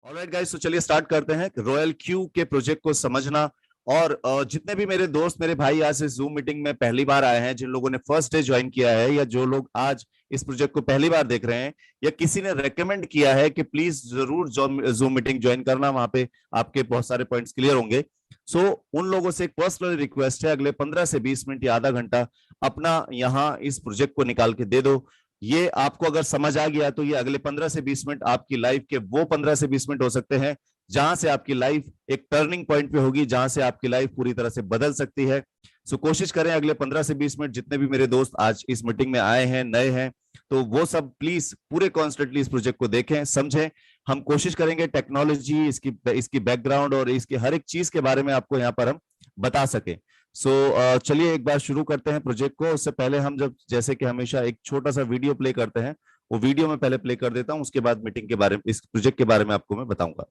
Alright guys, तो चलिए start करते हैं। रॉयल क्यू के प्रोजेक्ट को समझना और जितने भी मेरे दोस्त मेरे भाई आज से जूम मीटिंग में पहली बार आए हैं, जिन लोगों ने फर्स्ट डे ज्वाइन किया है या जो लोग आज इस प्रोजेक्ट को पहली बार देख रहे हैं या किसी ने रेकमेंड किया है कि प्लीज जरूर जूम मीटिंग ज्वाइन करना, वहां पे आपके बहुत सारे पॉइंट्स क्लियर होंगे। सो उन लोगों से एक पर्सनल रिक्वेस्ट है, अगले 15 से 20 मिनट या आधा घंटा अपना यहाँ इस प्रोजेक्ट को निकाल के दे दो। ये आपको अगर समझ आ गया तो ये अगले 15 से 20 मिनट आपकी लाइफ के वो 15 से 20 मिनट हो सकते हैं जहां से आपकी लाइफ एक टर्निंग पॉइंट पे होगी, जहां से आपकी लाइफ पूरी तरह से बदल सकती है। सो कोशिश करें अगले 15 से 20 मिनट, जितने भी मेरे दोस्त आज इस मीटिंग में आए हैं नए हैं, तो वो सब प्लीज पूरे कॉन्स्टेंटली इस प्रोजेक्ट को देखें, समझें। हम कोशिश करेंगे टेक्नोलॉजी, इसकी इसकी बैकग्राउंड और इसकी हर एक चीज के बारे में आपको यहाँ पर हम बता सके। चलिए एक बार शुरू करते हैं प्रोजेक्ट को। उससे पहले हम जब जैसे कि हमेशा एक छोटा सा वीडियो प्ले करते हैं, वो वीडियो में पहले प्ले कर देता हूं, उसके बाद मीटिंग के बारे में, इस प्रोजेक्ट के बारे में आपको मैं बताऊंगा।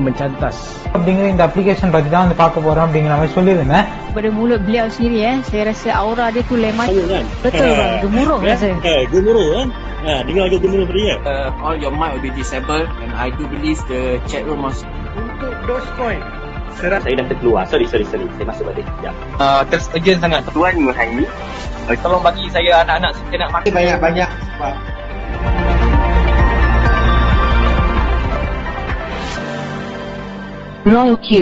mencantas. Dengan இந்த application பத்தி தான் வந்து பார்க்க போறோம் அப்படிங்கிற மாதிரி சொல்லியிருந்தேன். Pada mulut beliau sendiri saya rasa aura dia tu lemah. Betul bang, gemuruh rasanya. Gemuruh kan? Dengar agak gemuruh tadi ya? All your mic will be disabled and I do believe the chat room was Untuk Dogecoin. Saya dah terkeluar. Sorry. Saya masuk balik. Ya. tersegan sangat. Tuan Muhaimi. Tolong bagi saya anak-anak saya nak makan. Banyak. Royal Q.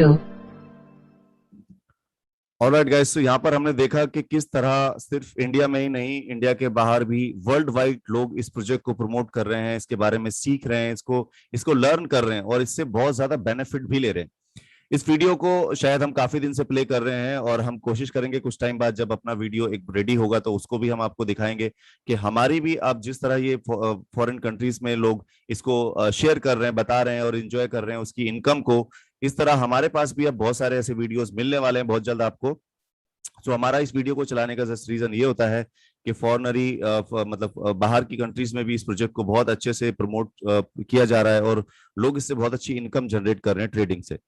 Alright guys, तो यहाँ पर हमने देखा कि किस तरह सिर्फ India में ही नहीं, इंडिया के बाहर भी वर्ल्ड वाइड लोग इस प्रोजेक्ट को प्रमोट कर रहे हैं, इसके बारे में सीख रहे हैं, इसको लर्न कर रहे हैं और इससे बहुत ज्यादा बेनिफिट भी ले रहे हैं। इस वीडियो को शायद हम काफी दिन से प्ले कर रहे हैं और हम कोशिश करेंगे कुछ टाइम बाद जब अपना वीडियो एक रेडी होगा तो उसको भी हम आपको दिखाएंगे कि हमारी भी, आप जिस तरह ये फॉरेन कंट्रीज में लोग इसको शेयर कर रहे हैं, बता रहे हैं और एंजॉय कर रहे हैं उसकी इनकम को, इस तरह हमारे पास भी अब बहुत सारे ऐसे वीडियोस मिलने वाले हैं बहुत जल्द आपको। तो हमारा इस वीडियो को चलाने का जस्ट रीजन ये होता है कि फॉरनरी मतलब बाहर की कंट्रीज में भी इस प्रोजेक्ट को बहुत अच्छे से प्रमोट किया जा रहा है और लोग इससे बहुत अच्छी इनकम जनरेट कर रहे हैं ट्रेडिंग से।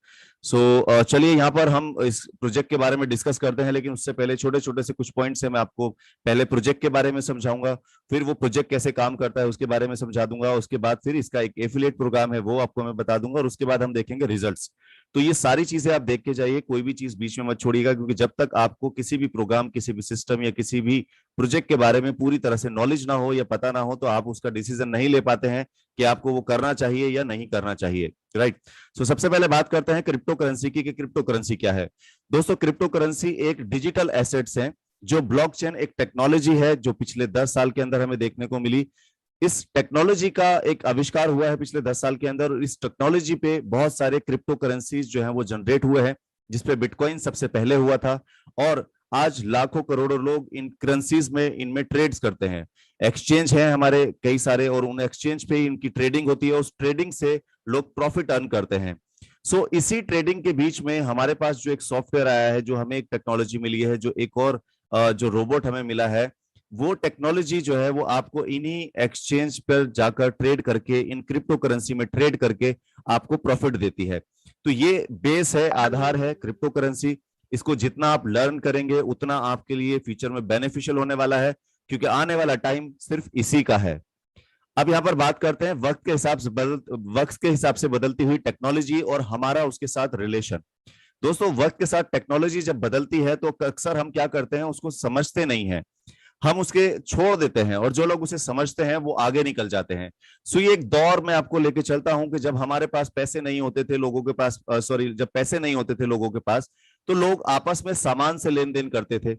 चलिए यहाँ पर हम इस प्रोजेक्ट के बारे में डिस्कस करते हैं, लेकिन उससे पहले छोटे छोटे से कुछ पॉइंट्स है, मैं आपको पहले प्रोजेक्ट के बारे में समझाऊंगा, फिर वो प्रोजेक्ट कैसे काम करता है उसके बारे में समझा दूंगा, उसके बाद फिर इसका एक एफिलिएट प्रोग्राम है वो आपको मैं बता दूंगा और उसके बाद हम देखेंगे रिजल्ट्स। तो ये सारी चीजें आप देख के जाइए, कोई भी चीज बीच में मत छोड़िएगा, क्योंकि जब तक आपको किसी भी प्रोग्राम, किसी भी सिस्टम या किसी भी प्रोजेक्ट के बारे में पूरी तरह से नॉलेज ना हो या पता ना हो तो आप उसका डिसीजन नहीं ले पाते हैं कि आपको वो करना चाहिए या नहीं करना चाहिए। राइट। सबसे पहले बात करते हैं क्रिप्टो करेंसी की कि क्रिप्टो करेंसी क्या है। दोस्तों, क्रिप्टो करेंसी एक डिजिटल एसेट्स है, जो ब्लॉकचेन एक टेक्नोलॉजी है जो पिछले 10 साल के अंदर हमें देखने को मिली। इस टेक्नोलॉजी का एक आविष्कार हुआ है पिछले 10 साल के अंदर और इस टेक्नोलॉजी पे बहुत सारे क्रिप्टो करेंसीज जो हैं वो जनरेट हुए हैं, जिसपे बिटकॉइन सबसे पहले हुआ था और आज लाखों करोड़ों लोग इन करेंसीज में, इनमें ट्रेड्स करते हैं। एक्सचेंज है हमारे कई सारे और उन एक्सचेंज पे इनकी ट्रेडिंग होती है, उस ट्रेडिंग से लोग प्रॉफिट अर्न करते हैं। इसी ट्रेडिंग के बीच में हमारे पास जो एक सॉफ्टवेयर आया है, जो हमें एक टेक्नोलॉजी मिली है, जो एक और जो रोबोट हमें मिला है, वो टेक्नोलॉजी जो है वो आपको इन्हीं एक्सचेंज पर जाकर ट्रेड करके, इन क्रिप्टो करेंसी में ट्रेड करके आपको प्रॉफिट देती है। तो ये बेस है, आधार है क्रिप्टो करेंसी। इसको जितना आप लर्न करेंगे उतना आपके लिए फ्यूचर में बेनिफिशियल होने वाला है, क्योंकि आने वाला टाइम सिर्फ इसी का है। अब यहाँ पर बात करते हैं वक्त के हिसाब से बदलती हुई टेक्नोलॉजी और हमारा उसके साथ रिलेशन। दोस्तों, वक्त के साथ टेक्नोलॉजी जब बदलती है तो अक्सर हम क्या करते हैं, उसको समझते नहीं है, हम उसके छोड़ देते हैं और जो लोग उसे समझते हैं वो आगे निकल जाते हैं। ये एक दौर में आपको लेके चलता हूं कि जब हमारे पास पैसे नहीं होते थे लोगों के पास, जब पैसे नहीं होते थे लोगों के पास, तो लोग आपस में सामान से लेन देन करते थे।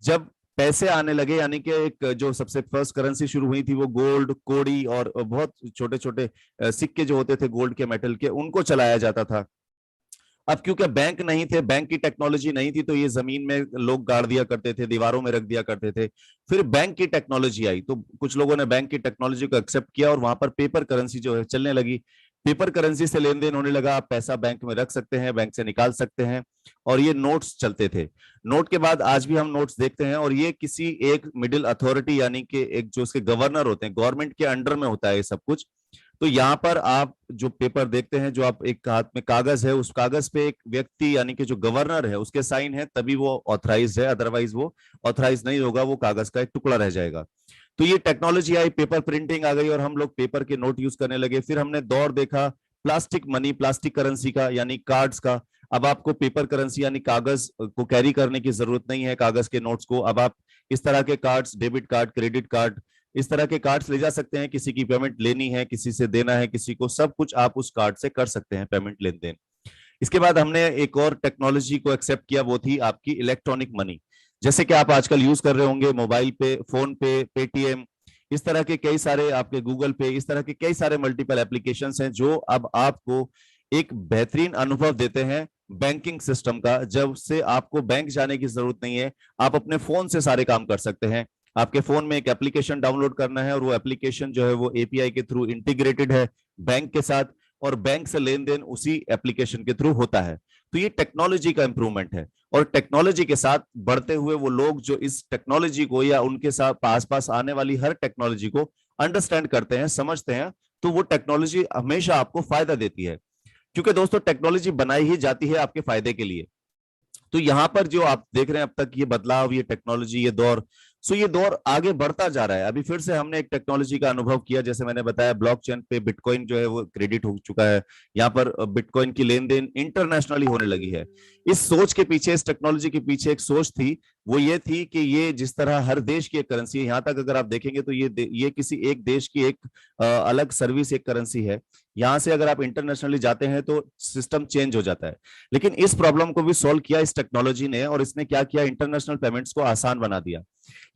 जब पैसे आने लगे, यानी कि एक जो सबसे फर्स्ट करेंसी शुरू हुई थी वो गोल्ड, कोड़ी और बहुत छोटे छोटे सिक्के जो होते थे गोल्ड के, मेटल के, उनको चलाया जाता था। अब क्योंकि बैंक नहीं थे, बैंक की टेक्नोलॉजी नहीं थी, तो ये जमीन में लोग गाड़ दिया करते थे, दीवारों में रख दिया करते थे। फिर बैंक की टेक्नोलॉजी आई तो कुछ लोगों ने बैंक की टेक्नोलॉजी को एक्सेप्ट किया और वहां पर पेपर करेंसी जो है चलने लगी। पेपर करेंसी से लेन देन होने लगा, आप पैसा बैंक में रख सकते हैं, बैंक से निकाल सकते हैं और ये नोट्स चलते थे। नोट के बाद आज भी हम नोट्स देखते हैं और ये किसी एक मिडिल अथॉरिटी, यानी कि एक जो उसके गवर्नर होते हैं, गवर्नमेंट के अंडर में होता है ये सब कुछ। तो यहाँ पर आप जो पेपर देखते हैं, जो आप एक हाथ में कागज है, उस कागज पे एक व्यक्ति यानी कि जो गवर्नर है उसके साइन है, तभी वो ऑथराइज है, अदरवाइज वो ऑथराइज नहीं होगा, वो कागज का एक टुकड़ा रह जाएगा। तो ये टेक्नोलॉजी आई, पेपर प्रिंटिंग आ गई और हम लोग पेपर के नोट यूज करने लगे। फिर हमने दौर देखा प्लास्टिक मनी, प्लास्टिक करेंसी का, यानी कार्ड्स का। अब आपको पेपर करेंसी यानी कागज को कैरी करने की जरूरत नहीं है, कागज के नोट्स को। अब आप इस तरह के cards, debit card, credit card, इस तरह के कार्ड्स ले जा सकते हैं। किसी की पेमेंट लेनी है, किसी से देना है किसी को, सब कुछ आप उस कार्ड से कर सकते हैं पेमेंट, लेन देन। इसके बाद हमने एक और टेक्नोलॉजी को एक्सेप्ट किया, वो थी आपकी इलेक्ट्रॉनिक मनी। जैसे कि आप आजकल यूज कर रहे होंगे मोबाइल पे, फोन पे, पेटीएम, इस तरह के कई सारे, आपके गूगल पे, इस तरह के कई सारे मल्टीपल एप्लीकेशंस हैं जो अब आपको एक बेहतरीन अनुभव देते हैं बैंकिंग सिस्टम का। जब से आपको बैंक जाने की जरूरत नहीं है, आप अपने फोन से सारे काम कर सकते हैं। आपके फोन में एक एप्लीकेशन डाउनलोड करना है और वो एप्लीकेशन जो है वो एपीआई के थ्रू इंटीग्रेटेड है बैंक के साथ, और बैंक से लेन देन उसी एप्लीकेशन के थ्रू होता है। तो ये टेक्नोलॉजी का इंप्रूवमेंट है। और टेक्नोलॉजी के साथ बढ़ते हुए वो लोग जो इस टेक्नोलॉजी को या उनके साथ आसपास आने वाली हर टेक्नोलॉजी को अंडरस्टैंड करते हैं, समझते हैं, तो वो टेक्नोलॉजी हमेशा आपको फायदा देती है। क्योंकि दोस्तों टेक्नोलॉजी बनाई ही जाती है आपके फायदे के लिए। तो यहां पर जो आप देख रहे हैं अब तक ये बदलाव, ये टेक्नोलॉजी, ये दौर, सो ये दौर आगे बढ़ता जा रहा है। अभी फिर से हमने एक टेक्नोलॉजी का अनुभव किया, जैसे मैंने बताया ब्लॉकचेन पे बिटकॉइन जो है वो क्रेडिट हो चुका है। यहाँ पर बिटकॉइन की लेन देन इंटरनेशनली होने लगी है। इस सोच के पीछे, इस टेक्नोलॉजी के पीछे एक सोच थी, वो ये थी कि ये जिस तरह हर देश की एक करेंसी है, यहाँ तक अगर आप देखेंगे तो ये किसी एक देश की एक अलग सर्विस, एक करेंसी है। यहाँ से अगर आप इंटरनेशनली जाते हैं तो सिस्टम चेंज हो जाता है। लेकिन इस प्रॉब्लम को भी सॉल्व किया इस टेक्नोलॉजी ने, और इसने क्या किया, इंटरनेशनल पेमेंट्स को आसान बना दिया।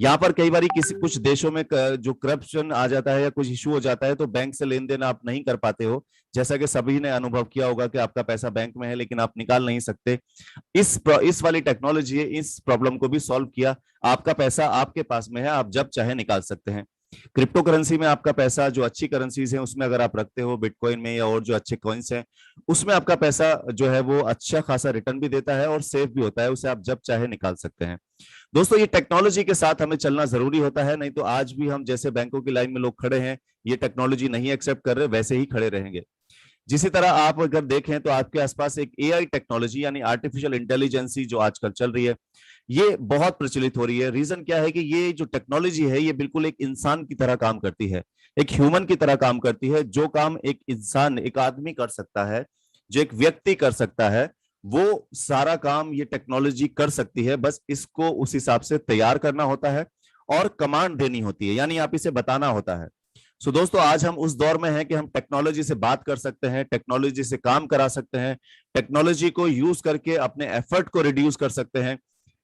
यहाँ पर कई बार कुछ देशों में जो करप्शन आ जाता है या कुछ इशू हो जाता है तो बैंक से लेन देन आप नहीं कर पाते हो, जैसा कि सभी ने अनुभव किया होगा कि आपका पैसा बैंक में है लेकिन आप निकाल नहीं सकते। इस वाली टेक्नोलॉजी है, इस प्रॉब्लम को भी सॉल्व किया। आपका पैसा आपके पास में है, आप जब चाहे निकाल सकते हैं। क्रिप्टो करेंसी में आपका पैसा, जो अच्छी करेंसीज हैं उसमें अगर आप रखते हो, बिटकॉइन में या और जो अच्छे कॉइन्स हैं, उसमें आपका पैसा जो है वो अच्छा खासा रिटर्न भी देता है और सेफ भी होता है, उसे आप जब चाहे निकाल सकते हैं। दोस्तों ये टेक्नोलॉजी के साथ हमें चलना जरूरी होता है, नहीं तो आज भी हम जैसे बैंकों की लाइन में लोग खड़े हैं, ये टेक्नोलॉजी नहीं एक्सेप्ट कर रहे, वैसे ही खड़े रहेंगे। जिसी तरह आप अगर देखें तो आपके आसपास एक एआई टेक्नोलॉजी यानी आर्टिफिशियल इंटेलिजेंसी जो आजकल चल रही है, ये बहुत प्रचलित हो रही है। रीजन क्या है कि ये जो टेक्नोलॉजी है ये बिल्कुल एक इंसान की तरह काम करती है, एक ह्यूमन की तरह काम करती है। जो काम एक इंसान, एक आदमी कर सकता है, जो एक व्यक्ति कर सकता है, वो सारा काम ये टेक्नोलॉजी कर सकती है। बस इसको उस हिसाब से तैयार करना होता है और कमांड देनी होती है, यानी आप इसे बताना होता है। सो दोस्तों आज हम उस दौर में हैं कि हम टेक्नोलॉजी से बात कर सकते हैं, टेक्नोलॉजी से काम करा सकते हैं, टेक्नोलॉजी को यूज करके अपने एफर्ट को रिड्यूस कर सकते हैं।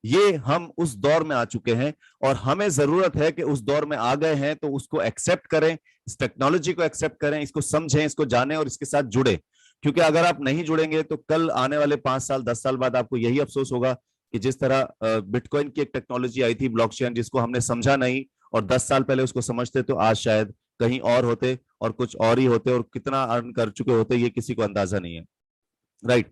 ये हम उस दौर में आ चुके हैं और हमें जरूरत है कि उस दौर में आ गए हैं तो उसको एक्सेप्ट करें, इस टेक्नोलॉजी को एक्सेप्ट करें, इसको समझें, इसको जानें और इसके साथ जुड़े। क्योंकि अगर आप नहीं जुड़ेंगे तो कल आने वाले 5 साल 10 साल बाद आपको यही अफसोस होगा कि जिस तरह बिटकॉइन की एक टेक्नोलॉजी आई थी, ब्लॉकचेन, जिसको हमने समझा नहीं और 10 साल पहले उसको समझते तो आज शायद कहीं और होते और कुछ और ही होते और कितना अर्न कर चुके होते ये किसी को अंदाजा नहीं है। राइट।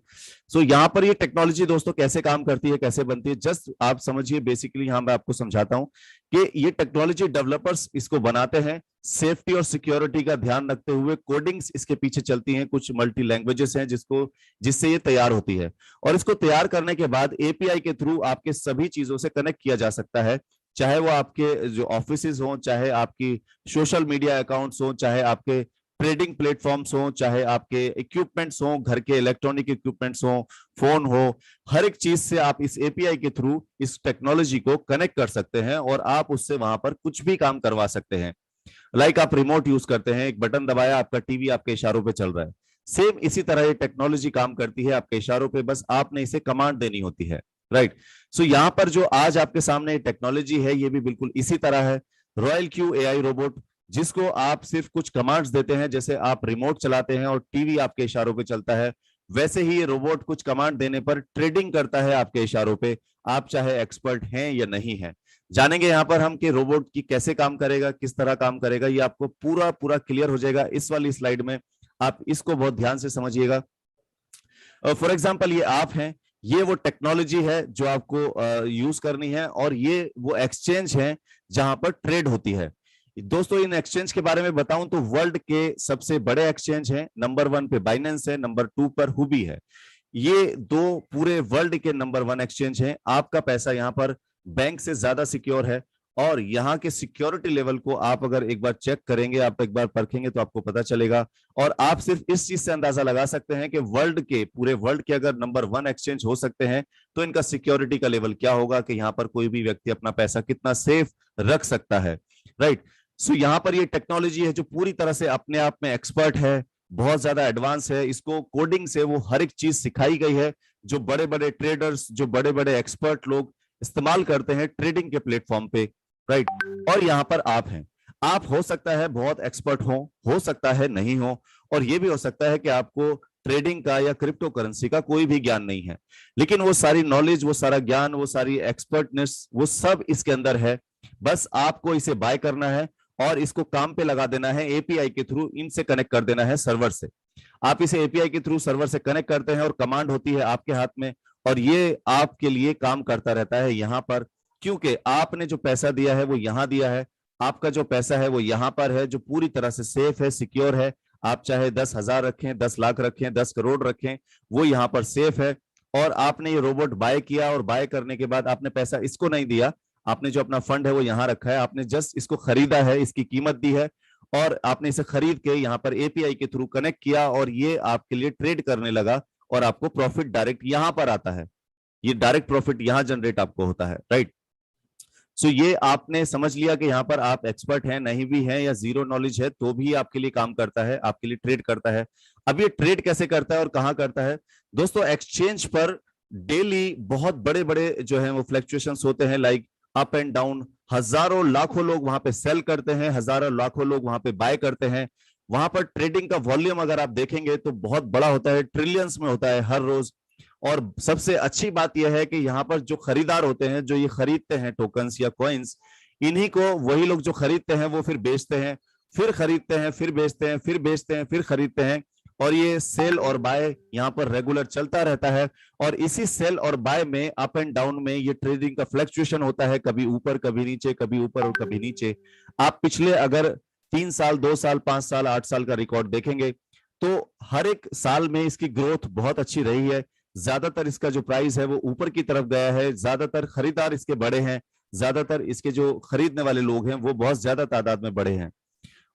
सो यहाँ पर ये टेक्नोलॉजी दोस्तों कैसे काम करती है, कैसे बनती है, जस्ट आप समझिए। बेसिकली यहाँ मैं आपको समझाता हूँ कि ये टेक्नोलॉजी डेवलपर्स इसको बनाते हैं सेफ्टी और सिक्योरिटी का ध्यान रखते हुए। कोडिंग्स इसके पीछे चलती हैं, कुछ मल्टी लैंग्वेजेस हैं जिससे ये तैयार होती है। और इसको तैयार करने के बाद एपीआई के थ्रू आपके सभी चीजों से कनेक्ट किया जा सकता है, चाहे वो आपके जो ऑफिसेज हों, चाहे आपकी सोशल मीडिया अकाउंट्स हों, चाहे आपके ट्रेडिंग प्लेटफॉर्म्स हो, चाहे आपके इक्विपमेंट्स हो, घर के इलेक्ट्रॉनिक इक्विपमेंट्स हो, फोन हो, हर एक चीज से आप इस एपीआई के थ्रू इस टेक्नोलॉजी को कनेक्ट कर सकते हैं और आप उससे वहां पर कुछ भी काम करवा सकते हैं। लाइक आप रिमोट यूज करते हैं, एक बटन दबाया, आपका टीवी आपके इशारों पे चल रहा है। सेम इसी तरह ये टेक्नोलॉजी काम करती है आपके इशारों पे, बस आपने इसे कमांड देनी होती है। राइट। सो यहाँ पर जो आज आपके सामने टेक्नोलॉजी है ये भी बिल्कुल इसी तरह है। रॉयल क्यू एआई रोबोट, जिसको आप सिर्फ कुछ कमांड्स देते हैं, जैसे आप रिमोट चलाते हैं और टीवी आपके इशारों पे चलता है, वैसे ही ये रोबोट कुछ कमांड देने पर ट्रेडिंग करता है आपके इशारों पे, आप चाहे एक्सपर्ट हैं या नहीं है। जानेंगे यहाँ पर हम कि रोबोट की कैसे काम करेगा, किस तरह काम करेगा, ये आपको पूरा पूरा क्लियर हो जाएगा इस वाली स्लाइड में। आप इसको बहुत ध्यान से समझिएगा। फॉर एग्जाम्पल ये आप हैं, ये वो टेक्नोलॉजी है जो आपको यूज करनी है और ये वो एक्सचेंज है जहां पर ट्रेड होती है। दोस्तों इन एक्सचेंज के बारे में बताऊं तो वर्ल्ड के सबसे बड़े एक्सचेंज हैं। नंबर 1 पे बाइनेंस है, नंबर 2 पर हुबी है। ये दो पूरे वर्ल्ड के नंबर 1 एक्सचेंज हैं। आपका पैसा यहाँ पर बैंक से ज्यादा सिक्योर है, और यहाँ के सिक्योरिटी लेवल को आप अगर एक बार चेक करेंगे, आप एक बार परखेंगे तो आपको पता चलेगा। और आप सिर्फ इस चीज से अंदाजा लगा सकते हैं कि पूरे वर्ल्ड के अगर नंबर 1 एक्सचेंज हो सकते हैं तो इनका सिक्योरिटी का लेवल क्या होगा, कि यहाँ पर कोई भी व्यक्ति अपना पैसा कितना सेफ रख सकता है, राइट। सो यहाँ पर ये टेक्नोलॉजी है जो पूरी तरह से अपने आप में एक्सपर्ट है, बहुत ज्यादा एडवांस है। इसको कोडिंग से वो हर एक चीज सिखाई गई है जो बड़े बड़े ट्रेडर्स, जो बड़े बड़े एक्सपर्ट लोग इस्तेमाल करते हैं ट्रेडिंग के प्लेटफॉर्म पे, राइट। और यहाँ पर आप हैं, आप हो सकता है बहुत एक्सपर्ट हो सकता है नहीं हो, और ये भी हो सकता है कि आपको ट्रेडिंग का या क्रिप्टो करेंसी का कोई भी ज्ञान नहीं है, लेकिन वो सारी नॉलेज, वो सारा ज्ञान, वो सारी एक्सपर्टनेस, वो सब इसके अंदर है। बस आपको इसे बाय करना है और इसको काम पे लगा देना है। एपीआई के थ्रू इनसे कनेक्ट कर देना है सर्वर से। आप इसे एपीआई के थ्रू सर्वर से कनेक्ट करते हैं और कमांड होती है आपके हाथ में, और ये आपके लिए काम करता रहता है यहाँ पर, क्योंकि आपने जो पैसा दिया है वो यहाँ दिया है। आपका जो पैसा है वो यहाँ पर है, जो पूरी तरह से सेफ है, सिक्योर है। आप चाहे 10,000 रखें, 10 लाख रखें, 10 करोड़ रखें, वो यहाँ पर सेफ है। और आपने ये रोबोट बाय किया, और बाय करने के बाद आपने पैसा इसको नहीं दिया, आपने जो अपना फंड है वो यहाँ रखा है, आपने जस्ट इसको खरीदा है, इसकी कीमत दी है, और आपने इसे खरीद के यहाँ पर एपीआई के थ्रू कनेक्ट किया, और ये आपके लिए ट्रेड करने लगा, और आपको प्रॉफिट डायरेक्ट यहाँ पर आता है। ये डायरेक्ट प्रॉफिट यहाँ जनरेट आपको होता है, राइट। सो ये आपने समझ लिया कि यहाँ पर आप एक्सपर्ट हैं, नहीं भी हैं, या जीरो नॉलेज है तो भी आपके लिए काम करता है, आपके लिए ट्रेड करता है। अब ये ट्रेड कैसे करता है और कहाँ करता है? दोस्तों, एक्सचेंज पर डेली बहुत बड़े बड़े जो है वो फ्लक्चुएशंस होते हैं, लाइक अप एंड डाउन। हजारों लाखों लोग वहां पे सेल करते हैं, हजारों लाखों लोग वहां पे बाय करते हैं। वहां पर ट्रेडिंग का वॉल्यूम अगर आप देखेंगे तो बहुत बड़ा होता है, ट्रिलियंस में होता है हर रोज। और सबसे अच्छी बात यह है कि यहाँ पर जो खरीदार होते हैं, जो ये खरीदते हैं टोकन्स या कॉइन्स, इन्हीं को वही लोग जो खरीदते हैं वो फिर बेचते हैं, फिर खरीदते हैं, फिर बेचते हैं, फिर बेचते हैं, फिर खरीदते हैं। और ये सेल और बाय यहाँ पर रेगुलर चलता रहता है। और इसी सेल और बाय में, अप एंड डाउन में, ये ट्रेडिंग का फ्लक्चुएशन होता है, कभी ऊपर कभी नीचे, कभी ऊपर और कभी नीचे। आप पिछले अगर 3 साल, 2 साल, 5 साल, 8 साल का रिकॉर्ड देखेंगे तो हर एक साल में इसकी ग्रोथ बहुत अच्छी रही है। ज्यादातर इसका जो प्राइस है वो ऊपर की तरफ गया है, ज्यादातर खरीदार इसके बड़े हैं, ज्यादातर इसके जो खरीदने वाले लोग हैं वो बहुत ज्यादा तादाद में बड़े हैं,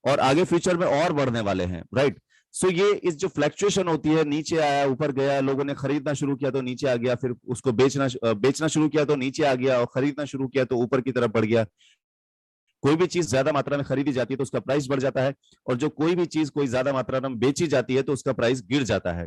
और आगे फ्यूचर में और बढ़ने वाले हैं, राइट। सो ये इस जो फ्लक्चुएशन होती है, नीचे आया, ऊपर गया, लोगों ने खरीदना शुरू किया तो नीचे आ गया, फिर उसको बेचना शुरू किया तो नीचे आ गया, और खरीदना शुरू किया तो ऊपर की तरफ बढ़ गया। कोई भी चीज ज्यादा मात्रा में खरीदी जाती है तो उसका प्राइस बढ़ जाता है, और जो कोई भी चीज कोई ज्यादा मात्रा में बेची जाती है तो उसका प्राइस गिर जाता है।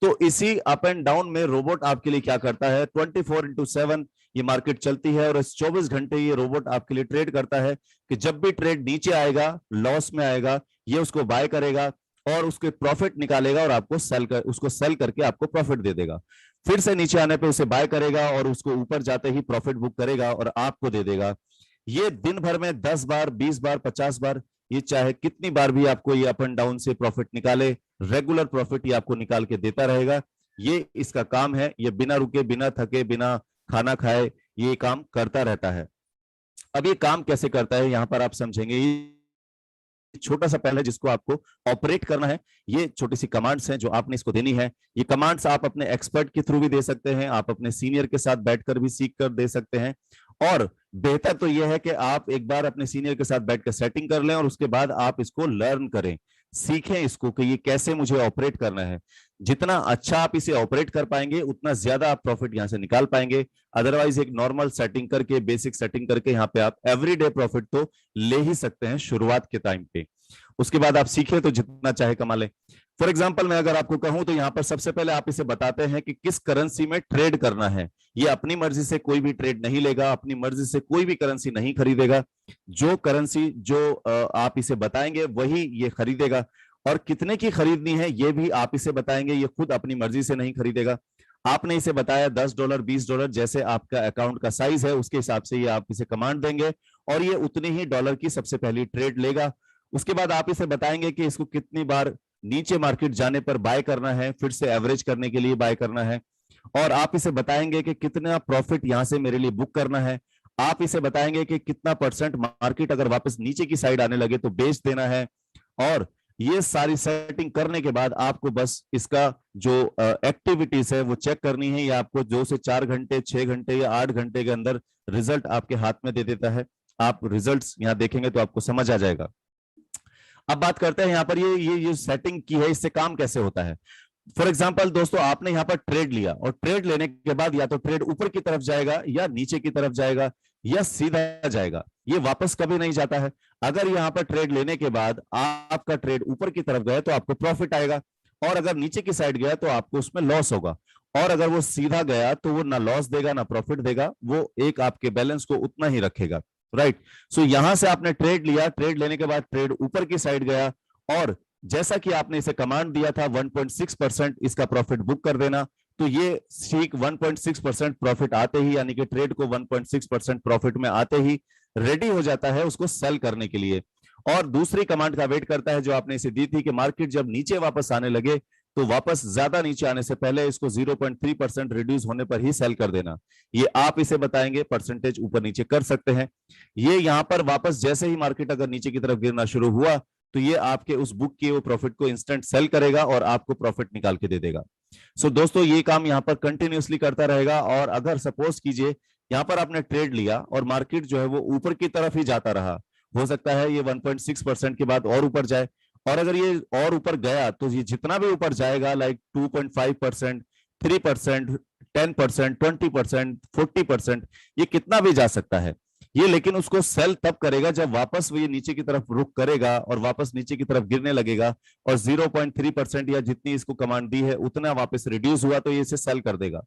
तो इसी अप एंड डाउन में रोबोट आपके लिए क्या करता है, 24/7 ये मार्केट चलती है, और इस 24 घंटे ये रोबोट आपके लिए ट्रेड करता है कि जब भी ट्रेड नीचे आएगा, लॉस में आएगा, ये उसको बाय करेगा और उसके प्रॉफिट निकालेगा, और आपको उसको सेल करके आपको प्रॉफिट दे देगा। फिर से नीचे आने पे उसे बाय करेगा, और उसको ऊपर जाते ही प्रॉफिट बुक करेगा और आपको दे देगा। ये दिन भर में 10 बार, 20 बार, 50 बार, ये चाहे कितनी बार भी आपको ये अप एंड डाउन से प्रॉफिट निकाले, रेगुलर प्रॉफिट ये आपको निकाल के देता रहेगा। ये इसका काम है, ये बिना रुके, बिना थके, बिना खाना खाए ये काम करता रहता है। अब ये काम कैसे करता है यहां पर आप समझेंगे। छोटा सा पहले जिसको आपको ऑपरेट करना है, ये छोटी सी कमांड्स हैं जो आपने इसको देनी है। ये कमांड्स आप अपने एक्सपर्ट के थ्रू भी दे सकते हैं, आप अपने सीनियर के साथ बैठकर भी सीख कर दे सकते हैं, और बेहतर तो यह है कि आप एक बार अपने सीनियर के साथ बैठकर सेटिंग कर लें और उसके बाद आप इसको लर्न करें, सीखें इसको कि ये कैसे मुझे ऑपरेट करना है। जितना अच्छा आप इसे ऑपरेट कर पाएंगे उतना ज्यादा आप प्रॉफिट यहां से निकाल पाएंगे। अदरवाइज एक नॉर्मल सेटिंग करके, बेसिक सेटिंग करके यहाँ पे आप एवरीडे प्रॉफिट तो ले ही सकते हैं शुरुआत के टाइम पे। उसके बाद आप सीखे तो जितना चाहे कमा लें। फॉर एग्जाम्पल मैं अगर आपको कहूं तो यहाँ पर सबसे पहले आप इसे बताते हैं कि किस करेंसी में ट्रेड करना है। ये अपनी मर्जी से कोई भी ट्रेड नहीं लेगा, अपनी मर्जी से कोई भी करेंसी नहीं खरीदेगा। जो करेंसी जो आप इसे बताएंगे वही ये खरीदेगा, और कितने की खरीदनी है ये भी आप इसे बताएंगे, ये खुद अपनी मर्जी से नहीं खरीदेगा। आपने इसे बताया $10, $20, जैसे आपका अकाउंट का साइज है उसके हिसाब से ये आप इसे कमांड देंगे, और ये उतने ही डॉलर की सबसे पहली ट्रेड लेगा। उसके बाद आप इसे बताएंगे कि इसको कितनी बार नीचे मार्केट जाने पर बाय करना है, फिर से एवरेज करने के लिए बाय करना है, और आप इसे बताएंगे कि कितना प्रॉफिट यहां से मेरे लिए बुक करना है। आप इसे बताएंगे कि कितना परसेंट मार्केट अगर वापस नीचे की साइड आने लगे तो बेच देना है। और ये सारी सेटिंग करने के बाद आपको बस इसका जो एक्टिविटीज है वो चेक करनी है। ये आपको 2 से 4 घंटे, 6 घंटे या 8 घंटे के अंदर रिजल्ट आपके हाथ में दे देता है। आप रिजल्ट्स यहाँ देखेंगे तो आपको समझ आ जाएगा। अब बात करते हैं यहाँ पर ये सेटिंग की है, इससे काम कैसे होता है। फॉर एग्जाम्पल दोस्तों, आपने यहाँ पर ट्रेड लिया और ट्रेड लेने के बाद या तो ट्रेड ऊपर की तरफ जाएगा या नीचे की तरफ जाएगा या सीधा जाएगा, ये वापस कभी नहीं जाता है। अगर यहाँ पर ट्रेड लेने के बाद आपका ट्रेड ऊपर की तरफ गया तो आपको प्रॉफिट आएगा, और अगर नीचे की साइड गया तो आपको उसमें लॉस होगा। और अगर वो सीधा गया तो वो ना लॉस देगा ना प्रॉफिट देगा, वो एक आपके बैलेंस को उतना ही रखेगा, राइट। सो यहां से आपने ट्रेड लिया, ट्रेड लेने के बाद ट्रेड ऊपर की साइड गया, और जैसा कि आपने इसे कमांड दिया था 1.6% इसका प्रॉफिट बुक कर देना, तो ये ठीक 1.6% प्रॉफिट आते ही, यानी कि ट्रेड को 1.6% प्रॉफिट में आते ही रेडी हो जाता है उसको सेल करने के लिए। और दूसरी कमांड का वेट करता है जो आपने इसे दी थी कि मार्केट जब नीचे वापस आने लगे तो वापस ज्यादा नीचे आने से पहले इसको 0.3% रिड्यूस होने पर ही सेल कर देना। ये आप इसे बताएंगे, परसेंटेज ऊपर नीचे कर सकते हैं। ये यहां पर वापस जैसे ही मार्केट अगर नीचे की तरफ गिरना शुरू हुआ तो ये आपके उस बुक किए हुए प्रॉफिट को इंस्टेंट सेल करेगा और आपको प्रॉफिट निकाल के दे देगा। सो दोस्तों, ये काम यहाँ पर कंटिन्यूअसली करता रहेगा। और अगर सपोज कीजिए यहाँ पर आपने ट्रेड लिया और मार्केट जो है वो ऊपर की तरफ ही जाता रहा, हो सकता है ये 1.6% के बाद और ऊपर जाए, और अगर ये और ऊपर गया तो ये जितना भी ऊपर जाएगा, लाइक 2.5%, 3%, 10%, 20%, 40%, ये कितना भी जा सकता है ये, लेकिन उसको सेल तब करेगा जब वापस वो ये नीचे की तरफ रुक करेगा और वापस नीचे की तरफ गिरने लगेगा, और 0.3% या जितनी इसको कमांड दी है उतना वापस रिड्यूस हुआ तो ये इसे सेल कर देगा।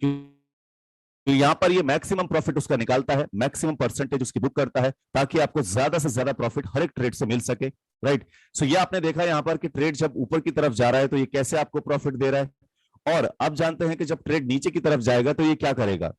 तो यहां पर ये मैक्सिमम प्रॉफिट उसका निकालता है, मैक्सिमम परसेंटेज उसकी बुक करता है, ताकि आपको ज्यादा से ज्यादा प्रॉफिट हर एक ट्रेड से मिल सके, राइट। सो ये आपने देखा यहां पर कि ट्रेड जब ऊपर की तरफ जा रहा है तो ये कैसे आपको प्रॉफिट दे रहा है। और अब जानते हैं कि जब ट्रेड नीचे की तरफ जाएगा तो ये क्या करेगा।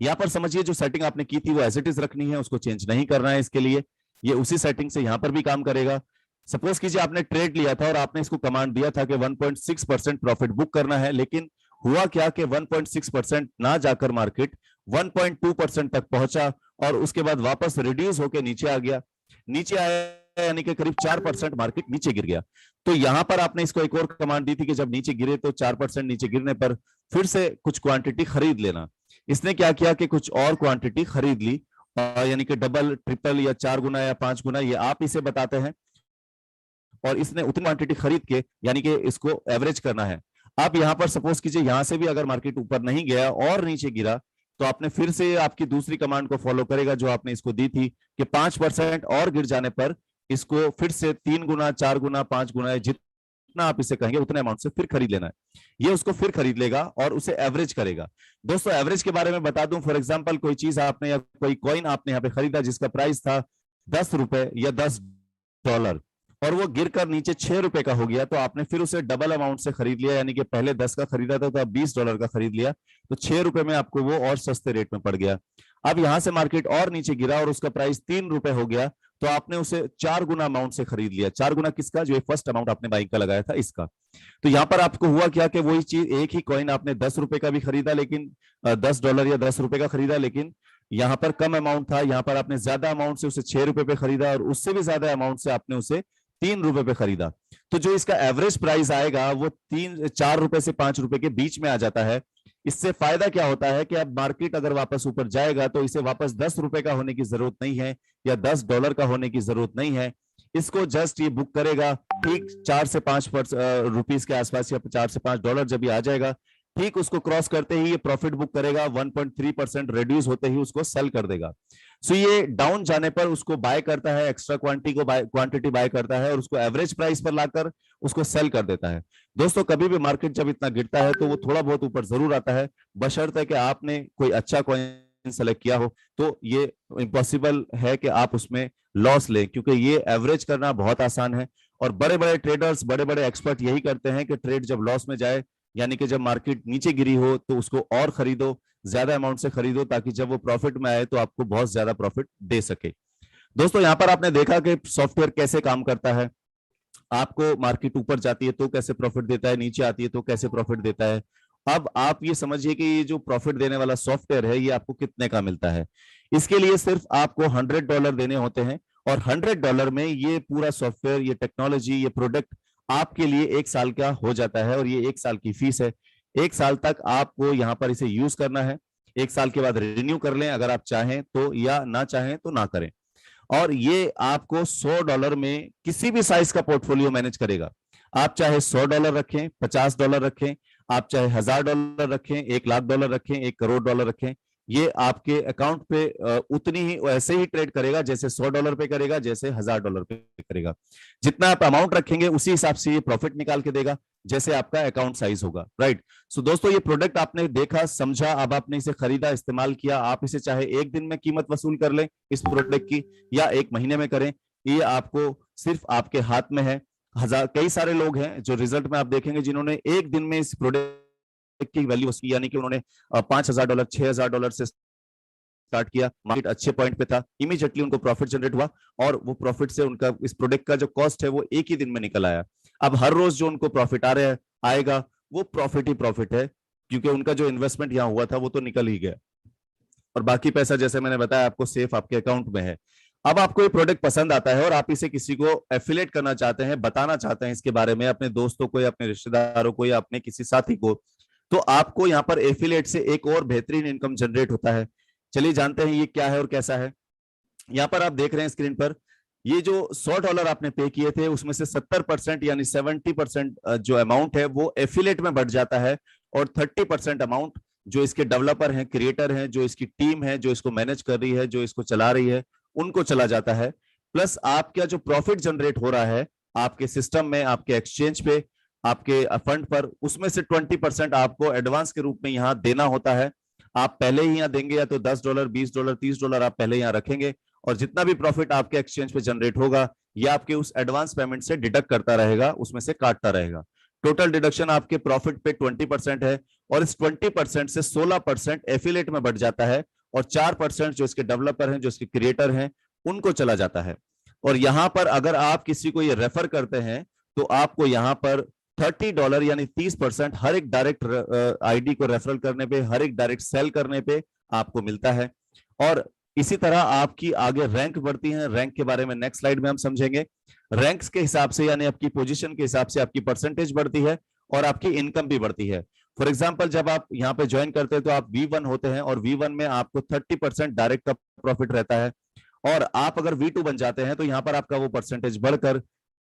यहां पर समझिए, जो सेटिंग आपने की थी वो एज इट इज रखनी है, उसको चेंज नहीं करना है। इसके लिए ये उसी सेटिंग से यहां पर भी काम करेगा। सपोज कीजिए आपने ट्रेड लिया था और आपने इसको कमांड दिया था कि 1.6% प्रॉफिट बुक करना है, लेकिन हुआ क्या कि 1.6% ना जाकर मार्केट 1.2% तक पहुंचा और उसके बाद वापस रिड्यूस होकर नीचे आ गया। नीचे आया यानी कि करीब 4% मार्केट नीचे गिर गया। तो यहां पर आपने इसको एक और कमांड दी थी कि जब नीचे गिरे तो 4% नीचे गिरने पर फिर से कुछ क्वांटिटी खरीद लेना। इसने क्या किया कि कुछ और क्वांटिटी खरीद ली, यानी कि डबल, ट्रिपल या 4 गुना या 5 गुना, ये आप इसे बताते हैं। और इसने उतनी क्वांटिटी खरीद के यानी कि इसको एवरेज करना है। आप यहां पर सपोज कीजिए यहां से भी अगर मार्केट ऊपर नहीं गया और नीचे गिरा तो आपने फिर से आपकी दूसरी कमांड को फॉलो करेगा जो आपने इसको दी थी कि 5% और गिर जाने पर इसको फिर से 3 गुना, 4 गुना, 5 गुना, जितना आप इसे कहेंगे उतने अमाउंट से फिर खरीद लेना है। ये उसको फिर खरीद लेगा और उसे एवरेज करेगा। दोस्तों, एवरेज के बारे में बता दूं, फॉर एग्जांपल कोई चीज आपने या कोई कॉइन आपने यहाँ पे खरीदा जिसका प्राइस था 10 रुपए या $10 और वो गिरकर नीचे 6 रुपए का हो गया, तो आपने फिर उसे डबल अमाउंट से खरीद लिया, यानी कि पहले 10 का खरीदा था तो अब $20 का खरीद लिया, तो 6 रुपए में आपको वो और सस्ते रेट में पड़ गया। अब यहां से मार्केट और नीचे गिरा और उसका प्राइस 3 रुपए हो गया, तो आपने उसे 4 गुना अमाउंट से खरीद लिया। 4 गुना किसका? जो फर्स्ट अमाउंट आपने बाइंग का लगाया था इसका। तो यहां पर आपको हुआ क्या कि वही चीज, एक ही कॉइन आपने 10 रुपए का भी खरीदा, लेकिन $10 या 10 रुपए का खरीदा, लेकिन यहां पर कम अमाउंट था। यहां पर आपने ज्यादा अमाउंट से उसे 6 रुपए पे खरीदा और उससे भी ज्यादा अमाउंट से आपने उसे 3 रुपए पे खरीदा। तो जो इसका एवरेज प्राइस आएगा वो 4 रुपए से 5 रुपए के बीच में आ जाता है। इससे फायदा क्या होता है कि अब मार्केट अगर वापस ऊपर जाएगा तो इसे वापस 10 रुपए का होने की जरूरत नहीं है या $10 का होने की जरूरत नहीं है। इसको जस्ट ये बुक करेगा ठीक 4 से 5 रुपीस के आसपास या $4 से $5 जब ये आ जाएगा, ठीक उसको क्रॉस करते ही ये प्रॉफिट बुक करेगा, 1.3% रिड्यूस होते ही उसको सेल कर देगा। सो ये डाउन जाने पर उसको बाय करता है, एक्स्ट्रा क्वांटिटी बाय करता है और उसको एवरेज प्राइस पर लाकर उसको सेल कर देता है। दोस्तों, कभी भी मार्केट जब इतना गिरता है तो वो थोड़ा बहुत ऊपर जरूर आता है, बशर्ते कि आपने कोई अच्छा कॉइन सेलेक्ट किया हो। तो ये इम्पॉसिबल है कि आप उसमें लॉस लें, क्योंकि ये एवरेज करना बहुत आसान है और बड़े बड़े ट्रेडर्स, बड़े बड़े एक्सपर्ट यही करते हैं कि ट्रेड जब लॉस में जाए, यानी कि जब मार्केट नीचे गिरी हो तो उसको और खरीदो, ज्यादा अमाउंट से खरीदो, ताकि जब वो प्रॉफिट में आए तो आपको बहुत ज्यादा प्रॉफिट दे सके। दोस्तों, यहां पर आपने देखा कि सॉफ्टवेयर कैसे काम करता है। आपको मार्केट ऊपर जाती है तो कैसे प्रॉफिट देता है, नीचे आती है तो कैसे प्रॉफिट देता है, अब आप ये समझिए कि ये जो प्रॉफिट देने वाला सॉफ्टवेयर है ये आपको कितने का मिलता है। इसके लिए सिर्फ आपको $100 देने होते हैं और $100 में ये पूरा सॉफ्टवेयर, ये टेक्नोलॉजी, ये प्रोडक्ट आपके लिए 1 साल का हो जाता है और ये 1 साल की फीस है। 1 साल तक आपको यहाँ पर इसे यूज करना है। 1 साल के बाद रिन्यू कर लें अगर आप चाहें तो, या ना चाहें तो ना करें। और ये आपको $100 में किसी भी साइज का पोर्टफोलियो मैनेज करेगा। आप चाहे $100 रखें, $50 रखें, आप चाहे $1000 रखें, $1,00,000 रखें, $1,00,00,000 रखें, ये आपके अकाउंट पे उतनी ही ऐसे ही ट्रेड करेगा जैसे $100 पे करेगा, जैसे $1000 पे करेगा। जितना आप अमाउंट रखेंगे उसी हिसाब से ये प्रॉफिट निकाल के देगा, जैसे आपका अकाउंट साइज होगा। राइट। सो दोस्तों, ये प्रोडक्ट आपने देखा, समझा, अब आपने इसे खरीदा, इस्तेमाल किया। आप इसे चाहे एक दिन में कीमत वसूल कर लें इस प्रोडक्ट की, या 1 महीने में करें, ये आपको सिर्फ आपके हाथ में है। कई सारे लोग हैं जो रिजल्ट में आप देखेंगे जिन्होंने एक दिन में इस प्रोडक्ट की वैल्यू उसकी, यानी कि उन्होंने $5,000 $6,000 से स्टार्ट किया, मार्केट अच्छे पॉइंट पे था, इमीडिएटली उनको प्रॉफिट जनरेट हुआ और वो प्रॉफिट से उनका इस प्रोडक्ट का जो कॉस्ट है वो एक ही दिन में निकल आया। अब हर रोज जो उनको प्रॉफिट आ रहा है आएगा, वो प्रॉफिट ही प्रॉफिट है, क्योंकि उनका जो इन्वेस्टमेंट यहाँ हुआ था वो तो निकल ही गया और बाकी पैसा जैसे मैंने बताया आपको सेफ आपके अकाउंट में है। अब आपको ये प्रोडक्ट पसंद आता है और आप इसे किसी को एफिलेट करना चाहते हैं, बताना चाहते हैं इसके बारे में अपने दोस्तों को या अपने रिश्तेदारों को या अपने किसी साथी को, तो आपको यहाँ पर एफिलेट से एक और बेहतरीन इनकम जनरेट होता है। चलिए जानते हैं ये क्या है और कैसा है। यहाँ पर आप देख रहे हैं स्क्रीन पर, ये जो $100 आपने पे किए थे उसमें से 70% यानी 70% जो अमाउंट है वो एफिलेट में बढ़ जाता है और 30% अमाउंट जो इसके डेवलपर हैं, क्रिएटर हैं, जो इसकी टीम है, जो इसको मैनेज कर रही है, जो इसको चला रही है, उनको चला जाता है। प्लस आपका जो प्रॉफिट जनरेट हो रहा है आपके सिस्टम में, आपके एक्सचेंज पे, आपके फंड पर, उसमें से 20% आपको एडवांस के रूप में यहाँ देना होता है। आप पहले ही यहाँ देंगे या तो $10, $20, $30 आप पहले यहाँ रखेंगे और जितना भी प्रॉफिट आपके एक्सचेंज पे जनरेट होगा ये आपके उस एडवांस पेमेंट से डिडक्ट करता रहेगा, उसमें से काटता रहेगा। टोटल डिडक्शन आपके प्रॉफिट पे 20% है और इस 20% से 16% एफिलेट में बढ़ जाता है और 4% जो इसके डेवलपर हैं, जो इसके क्रिएटर हैं, उनको चला जाता है। और यहां पर अगर आप किसी को ये रेफर करते हैं तो आपको यहां पर $30 यानी 30% हर एक डायरेक्ट आईडी को रेफरल करने पे, हर एक डायरेक्ट सेल करने पे आपको मिलता है। और इसी तरह आपकी आगे रैंक बढ़ती है। रैंक के बारे में नेक्स्ट स्लाइड में हम समझेंगे। रैंक्स के हिसाब से यानी आपकी पोजीशन के हिसाब से आपकी परसेंटेज बढ़ती है और आपकी इनकम भी बढ़ती है। फॉर एग्जांपल, जब आप यहाँ पे ज्वाइन करते हैं तो आप V1 होते हैं और V1 में आपको 30% डायरेक्ट का प्रॉफिट रहता है और आप अगर V2 बन जाते हैं तो यहाँ पर आपका वो परसेंटेज बढ़कर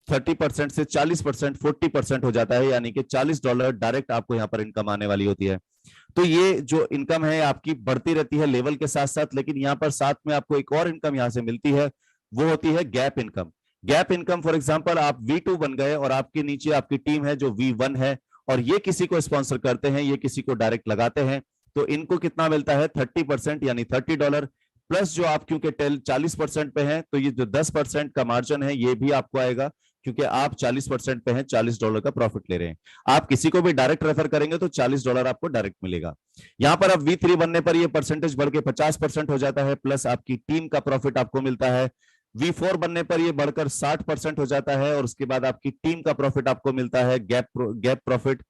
30% से 40%, 40% हो जाता है, यानी कि $40 डायरेक्ट आपको यहाँ पर इनकम आने वाली होती है। तो ये जो इनकम है आपकी बढ़ती रहती है लेवल के साथ साथ, लेकिन यहाँ पर साथ में आपको एक और इनकम यहाँ से मिलती है, वो होती है gap income. Gap income, for example आप V2 बन गए और आपके नीचे आपकी टीम है जो V1 है और ये किसी को स्पॉन्सर करते हैं, ये किसी को डायरेक्ट लगाते हैं, तो इनको कितना मिलता है 30% यानी $30 प्लस जो आप क्योंकि 40% पे हैं तो ये जो 10% का मार्जिन है ये भी आपको आएगा क्योंकि आप 40% पे हैं, $40 का प्रॉफिट ले रहे हैं। आप किसी को भी डायरेक्ट रेफर करेंगे तो $40 आपको डायरेक्ट मिलेगा। यहां पर अब V3 बनने पर ये परसेंटेज बढ़ के 50% हो जाता है, प्लस आपकी टीम का प्रॉफिट आपको मिलता है। V4 बनने पर ये बढ़कर 60% हो जाता है और उसके बाद आपकी टीम का प्रॉफिट आपको मिलता है, गैप प्रॉफिट।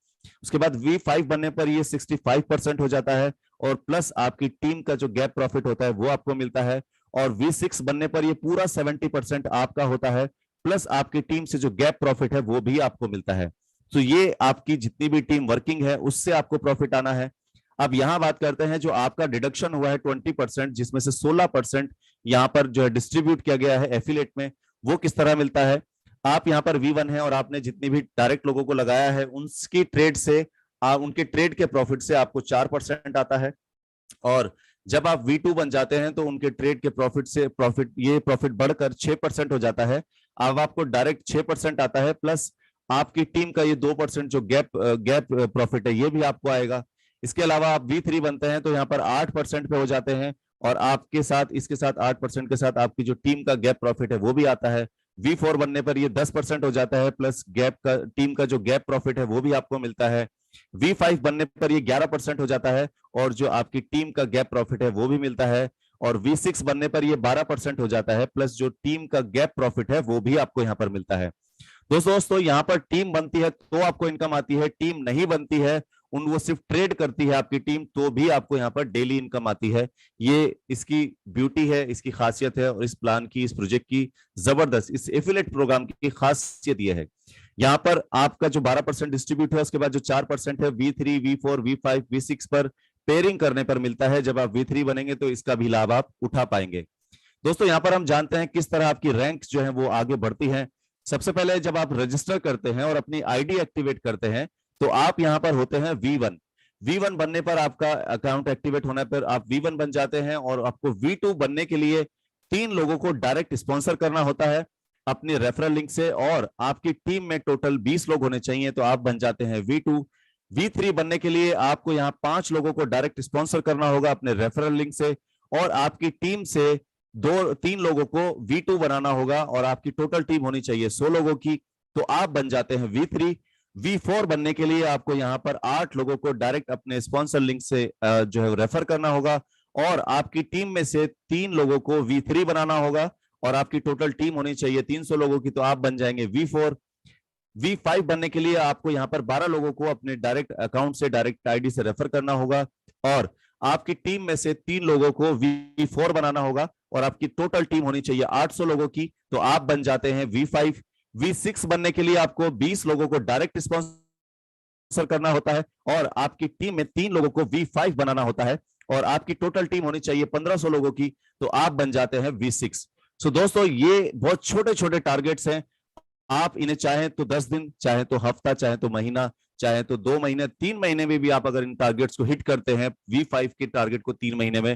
उसके बाद V5 बनने पर ये 65% हो जाता है और प्लस आपकी टीम का जो गैप प्रॉफिट होता है वो आपको मिलता है। और V6 बनने पर ये पूरा 70% आपका होता है, प्लस आपकी टीम से जो गैप प्रॉफिट है वो भी आपको मिलता है। तो ये आपकी जितनी भी टीम वर्किंग है उससे आपको प्रॉफिट आना है। अब यहां बात करते हैं जो आपका डिडक्शन हुआ है 20%, जिसमें से 16% यहां पर जो है डिस्ट्रीब्यूट किया गया है एफिलिएट में, वो किस तरह मिलता है। आप यहां पर V1 है और आपने जितनी भी डायरेक्ट लोगों को लगाया है उनकी ट्रेड से, उनके ट्रेड के प्रॉफिट से आपको 4% आता है। और जब आप V2 बन जाते हैं तो उनके ट्रेड के प्रॉफिट से प्रॉफिट बढ़कर 6% हो जाता है। अब आपको डायरेक्ट 6% आता है, प्लस आपकी टीम का ये 2% जो गैप प्रॉफिट है ये भी आपको आएगा। इसके अलावा आप V3 बनते हैं तो यहाँ पर 8% पे हो जाते हैं और आपके साथ इसके साथ 8% के साथ आपकी जो टीम का गैप प्रॉफिट है वो भी आता है। V4 बनने पर ये 10% हो जाता है, प्लस टीम का जो गैप प्रॉफिट है वो भी आपको मिलता है। V5 बनने पर ये 11% हो जाता है और जो आपकी टीम का गैप प्रॉफिट है वो भी मिलता है। और V6 बनने पर ये 12% हो जाता है, प्लस जो टीम का गैप प्रॉफिट है वो भी आपको यहाँ पर मिलता है। दोस्तों यहाँ पर टीम बनती है तो आपको इनकम आती है, टीम नहीं बनती है उन वो सिर्फ ट्रेड करती है आपकी टीम, तो भी आपको यहाँ पर डेली इनकम आती है। ये इसकी ब्यूटी है, इसकी खासियत है, और इस प्लान की, इस प्रोजेक्ट की जबरदस्त, इस एफिलिएट प्रोग्राम की खासियत ये है, यहाँ पर आपका जो 12% डिस्ट्रीब्यूट है, उसके बाद जो 4% है V3, V4, V5, V6 पर पेयरिंग करने पर मिलता है। जब आप V3 बनेंगे तो इसका भी लाभ आप उठा पाएंगे। दोस्तों यहाँ पर हम जानते हैं किस तरह आपकी रैंक जो है वो आगे बढ़ती है। सबसे पहले जब आप रजिस्टर करते हैं और अपनी आईडी एक्टिवेट करते हैं तो आप यहाँ पर होते हैं V1। V1 बनने पर, आपका अकाउंट एक्टिवेट होने पर आप V1 बन जाते हैं, और आपको V2 बनने के लिए 3 लोगों को डायरेक्ट स्पॉन्सर करना होता है अपने रेफरल लिंक से, और आपकी टीम में टोटल 20 लोग होने चाहिए, तो आप बन जाते हैं V2। V3 बनने के लिए आपको यहाँ 5 लोगों को डायरेक्ट स्पॉन्सर करना होगा अपने रेफरल लिंक से, और आपकी टीम से 3 लोगों को V2 बनाना होगा, और आपकी टोटल टीम होनी चाहिए 100 लोगों की, तो आप बन जाते हैं V3। V4 बनने के लिए आपको यहाँ पर 8 लोगों को डायरेक्ट अपने स्पॉन्सर लिंक से जो है रेफर करना होगा, और आपकी टीम में से 3 लोगों को V3 बनाना होगा, और आपकी टोटल टीम होनी चाहिए 300 लोगों की, तो आप बन जाएंगे V4। V5 बनने के लिए आपको यहाँ पर 12 लोगों को अपने डायरेक्ट अकाउंट से, डायरेक्ट आईडी से रेफर करना होगा, और आपकी टीम में से 3 लोगों को V4 बनाना होगा, और आपकी टोटल टीम होनी चाहिए 800 लोगों की, तो आप बन जाते हैं V5। V6 बनने के लिए आपको 20 लोगों को डायरेक्ट स्पॉन्सर करना होता है, और आपकी टीम में 3 लोगों को V5 बनाना होता है, और आपकी टोटल टीम होनी चाहिए 1500 लोगों की, तो आप बन जाते हैं V6। सो दोस्तों ये बहुत छोटे छोटे टारगेट्स हैं, आप इन्हें चाहें तो 10 दिन, चाहे तो हफ्ता, चाहे तो महीना, चाहे तो 2 महीने, 3 महीने में भी आप अगर इन टारगेट्स को हिट करते हैं, V5 के टारगेट को 3 महीने में,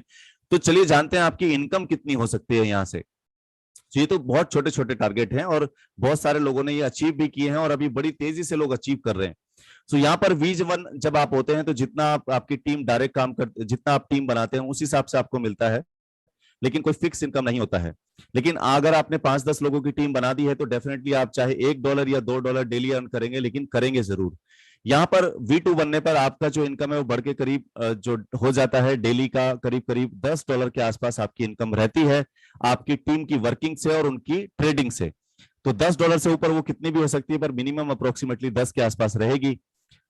तो चलिए जानते हैं आपकी इनकम कितनी हो सकती है यहाँ से। तो ये तो बहुत छोटे छोटे टारगेट हैं, और बहुत सारे लोगों ने ये अचीव भी किए हैं, और अभी बड़ी तेजी से लोग अचीव कर रहे हैं। सो यहाँ पर V1 जब आप होते हैं तो जितना आपकी टीम डायरेक्ट काम करते, जितना आप टीम बनाते हैं उस हिसाब से आपको मिलता है, लेकिन कोई फिक्स इनकम नहीं होता है। लेकिन अगर आपने 5-10 लोगों की टीम बना दी है तो डेफिनेटली आप चाहे $1 या $2 डेली अर्न करेंगे, लेकिन करेंगे जरूर। यहाँ पर V2 बनने पर आपका जो इनकम है वो बढ़ के करीब जो हो जाता है डेली का करीब करीब $10 के आसपास आपकी इनकम रहती है, आपकी टीम की वर्किंग से और उनकी ट्रेडिंग से। तो $10 से ऊपर वो कितनी भी हो सकती है, पर मिनिमम अप्रोक्सीमेटली 10 के आसपास रहेगी।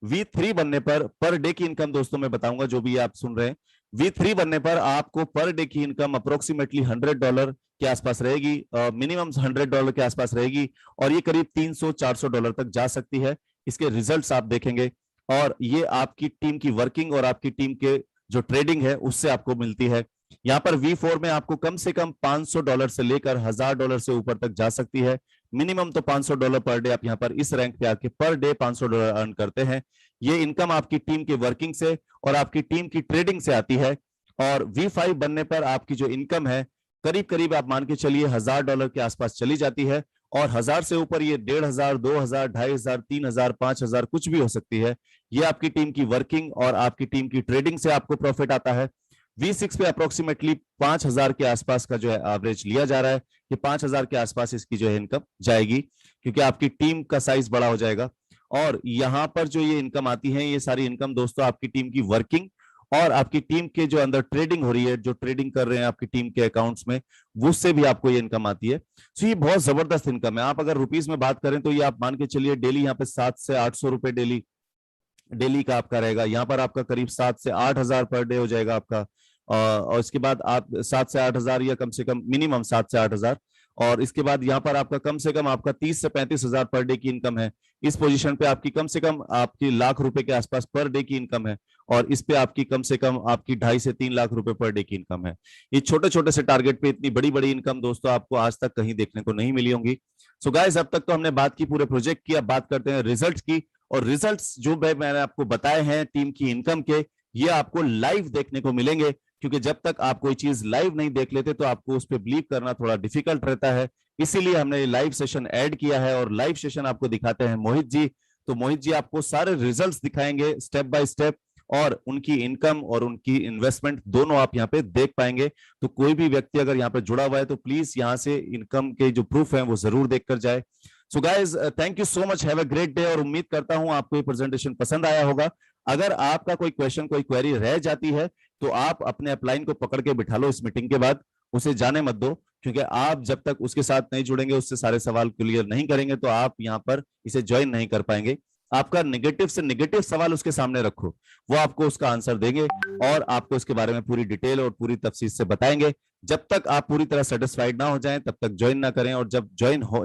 V3 बनने पर डे की इनकम दोस्तों मैं बताऊंगा, जो भी आप सुन रहे हैं, V3 बनने पर आपको पर डे की इनकम अप्रोक्सीमेटली $100 के आसपास रहेगी, मिनिमम $100 के आसपास रहेगी, और ये करीब $300-400 तक जा सकती है। इसके रिजल्ट्स आप देखेंगे, और ये आपकी टीम की वर्किंग और आपकी टीम के जो ट्रेडिंग है उससे आपको मिलती है। यहाँ पर V4 में आपको कम से कम $500 से लेकर $1000 से ऊपर तक जा सकती है। मिनिमम तो $500 पर डे आप यहाँ पर इस रैंक पे आके पर डे $500 अर्न करते हैं। ये इनकम आपकी टीम की वर्किंग से और आपकी टीम की ट्रेडिंग से आती है। और V5 बनने पर आपकी जो इनकम है करीब करीब आप मान के चलिए $1000 के आसपास चली जाती है, और 1000 से ऊपर ये 1500, 2000, 2500, 3000, 5000 कुछ भी हो सकती है। ये आपकी टीम की वर्किंग और आपकी टीम की ट्रेडिंग से आपको प्रॉफिट आता है। V6 पे अप्रोक्सीमेटली 5000 के आसपास का जो है एवरेज लिया जा रहा है कि 5000 के आसपास इसकी जो है इनकम जाएगी, क्योंकि आपकी टीम का साइज बड़ा हो जाएगा। और यहाँ पर जो ये इनकम आती है, ये सारी इनकम दोस्तों आपकी टीम की वर्किंग और आपकी टीम के जो अंदर ट्रेडिंग हो रही है, जो ट्रेडिंग कर रहे हैं आपकी टीम के अकाउंट्स में, उससे भी आपको ये इनकम आती है। सो ये बहुत जबरदस्त इनकम है। आप अगर रुपीस में बात करें तो ये आप मान के चलिए डेली यहाँ पे 700 से 800 रुपए डेली का आपका रहेगा। यहाँ पर आपका करीब 7 से 8000 पर डे हो जाएगा आपका, और इसके बाद आप 7 से 8000 या कम से कम मिनिमम 7 से 8000, और इसके बाद यहाँ पर आपका कम से कम आपका 30 से 35,000 पर डे की इनकम है। इस पोजीशन पे आपकी कम से कम आपकी लाख रुपए के आसपास पर डे की इनकम है, और इस पे आपकी कम से कम आपकी 2.5 से 3 लाख रुपए पर डे की इनकम है। ये छोटे छोटे से टारगेट पे इतनी बड़ी बड़ी इनकम दोस्तों आपको आज तक कहीं देखने को नहीं मिली होंगी। सो गाइस, अब तक तो हमने बात की पूरे प्रोजेक्ट की, अब बात करते हैं रिजल्ट की। और रिजल्ट्स जो मैंने आपको बताए हैं टीम की इनकम के, ये आपको लाइव देखने को मिलेंगे, क्योंकि जब तक आप कोई चीज लाइव नहीं देख लेते तो आपको उस पर बिलीव करना थोड़ा डिफिकल्ट रहता है। इसीलिए हमने लाइव सेशन ऐड किया है, और लाइव सेशन आपको दिखाते हैं मोहित जी। तो मोहित जी आपको सारे रिजल्ट्स दिखाएंगे स्टेप बाय स्टेप, और उनकी इनकम और उनकी इन्वेस्टमेंट दोनों आप यहाँ पे देख पाएंगे। तो कोई भी व्यक्ति अगर यहाँ पे जुड़ा हुआ है तो प्लीज यहाँ से इनकम के जो प्रूफ है वो जरूर देख कर जाए। So guys, thank you so much, have a great day. और उम्मीद करता हूं आपको ये प्रेजेंटेशन पसंद आया होगा। अगर आपका कोई क्वेश्चन, कोई क्वेरी रह जाती है तो आप अपने अपलाइन को पकड़ के बिठा लो इस मीटिंग के बाद, उसे जाने मत दो, क्योंकि आप जब तक उसके साथ नहीं जुड़ेंगे, उससे सारे सवाल क्लियर नहीं करेंगे, तो आप यहाँ पर इसे ज्वाइन नहीं कर पाएंगे। आपका नेगेटिव से नेगेटिव सवाल उसके सामने रखो, वो आपको उसका आंसर देंगे और आपको इसके बारे में पूरी डिटेल और पूरी तफसील से बताएंगे। जब तक आप पूरी तरह सेटिस्फाइड ना हो जाएं तब तक ज्वाइन ना करें, और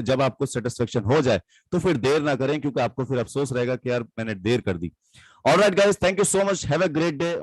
जब आपको सेटिस्फेक्शन हो जाए तो फिर देर ना करें, क्योंकि आपको फिर अफसोस रहेगा कि यार मैंने देर कर दी। Alright guys, thank you so much, have a great day.